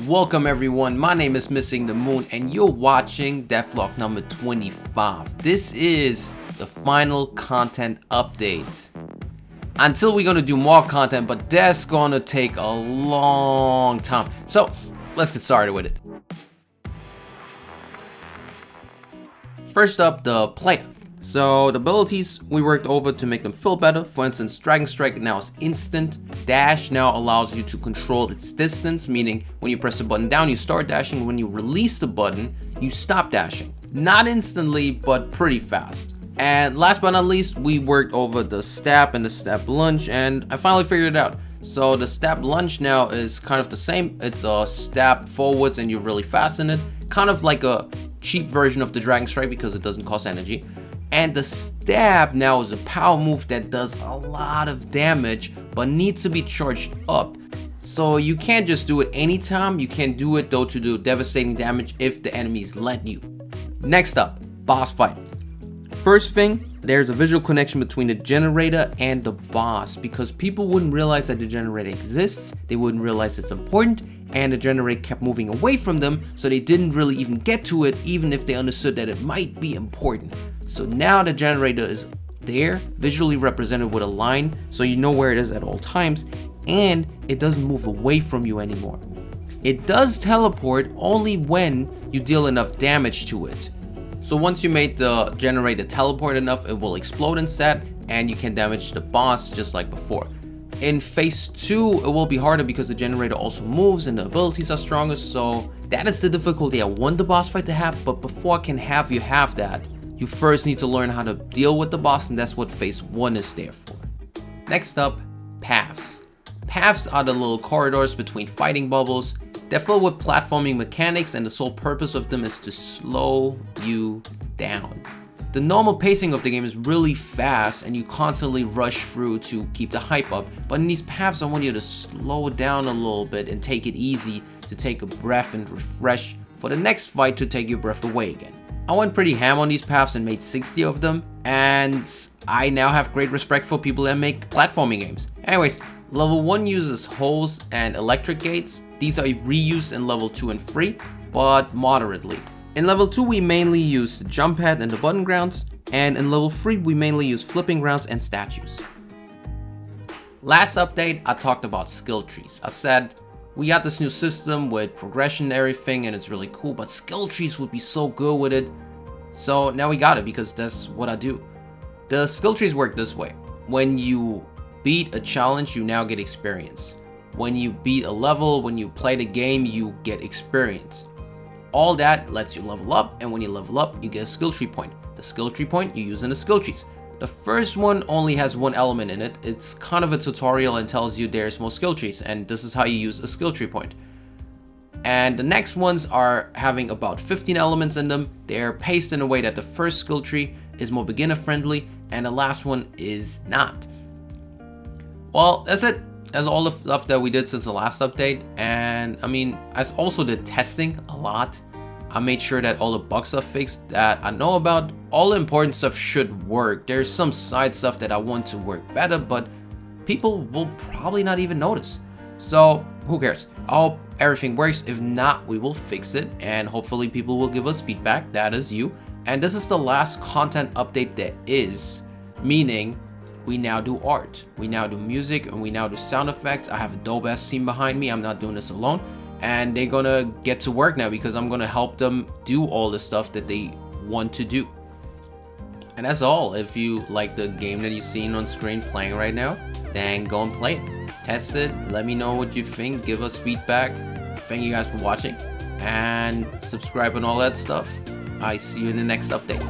Welcome everyone, my name is Missing the Moon and you're watching Devlog number 25. This is the final content update. Until we're gonna do more content, but that's gonna take a long time. So let's get started with it. First up, the player. So the abilities we worked over to make them feel better. For instance, Dragon Strike now is instant. Dash now allows you to control its distance, meaning when you press the button down, you start dashing. When you release the button, you stop dashing. Not instantly, but pretty fast. And last but not least, we worked over the stab and the stab lunge, and I finally figured it out. So the stab lunge now is kind of the same. It's a stab forwards and you're really fast in it. Kind of like a cheap version of the Dragon Strike because it doesn't cost energy. And the stab now is a power move that does a lot of damage but needs to be charged up. So you can't just do it anytime. You can do it though to do devastating damage if the enemies let you. Next up, boss fight. First thing, there's a visual connection between the generator and the boss because people wouldn't realize that the generator exists, they wouldn't realize it's important, and the generator kept moving away from them, so they didn't really even get to it even if they understood that it might be important. So now the generator is there, visually represented with a line, so you know where it is at all times, and it doesn't move away from you anymore. It does teleport only when you deal enough damage to it. So once you made the generator teleport enough, it will explode instead, and you can damage the boss just like before. In phase 2, it will be harder because the generator also moves and the abilities are stronger, so that is the difficulty I want the boss fight to have, but before I can have you have that, you first need to learn how to deal with the boss, and that's what phase 1 is there for. Next up, paths. Paths are the little corridors between fighting bubbles. They're filled with platforming mechanics, and the sole purpose of them is to slow you down. The normal pacing of the game is really fast and you constantly rush through to keep the hype up, but in these paths I want you to slow down a little bit and take it easy, to take a breath and refresh for the next fight to take your breath away again. I went pretty ham on these paths and made 60 of them, and I now have great respect for people that make platforming games. Anyways, level 1 uses holes and electric gates. These are reused in level 2 and 3, but moderately. In level 2 we mainly use the jump pad and the button grounds, and in level 3 we mainly use flipping grounds and statues. Last update I talked about skill trees. I said we got this new system with progression and everything and it's really cool, but skill trees would be so good with it. So now we got it because that's what I do. The skill trees work this way. When you beat a challenge, you now get experience. When you beat a level, when you play the game, you get experience. All that lets you level up, and when you level up, you get a skill tree point. The skill tree point you use in the skill trees. The first one only has one element in it. It's kind of a tutorial and tells you there's more skill trees, and this is how you use a skill tree point. And the next ones are having about 15 elements in them. They're paced in a way that the first skill tree is more beginner friendly, and the last one is not. Well, that's it. That's all the stuff that we did since the last update, and I mean, I also did testing a lot. I made sure that all the bugs are fixed that I know about. All the important stuff should work. There's some side stuff that I want to work better, but people will probably not even notice. So who cares? I hope everything works. If not, we will fix it, and hopefully people will give us feedback. That is you. And this is the last content update there is, meaning we now do art, we now do music, and we now do sound effects. I have a dope ass team behind me. I'm not doing this alone, and they're gonna get to work now because I'm gonna help them do all the stuff that they want to do. And that's all. If you like the game that you've seen on screen playing right now, then go and play it. Test it, let me know what you think, give us feedback. Thank you guys for watching, and subscribe and all that stuff. I see you in the next update.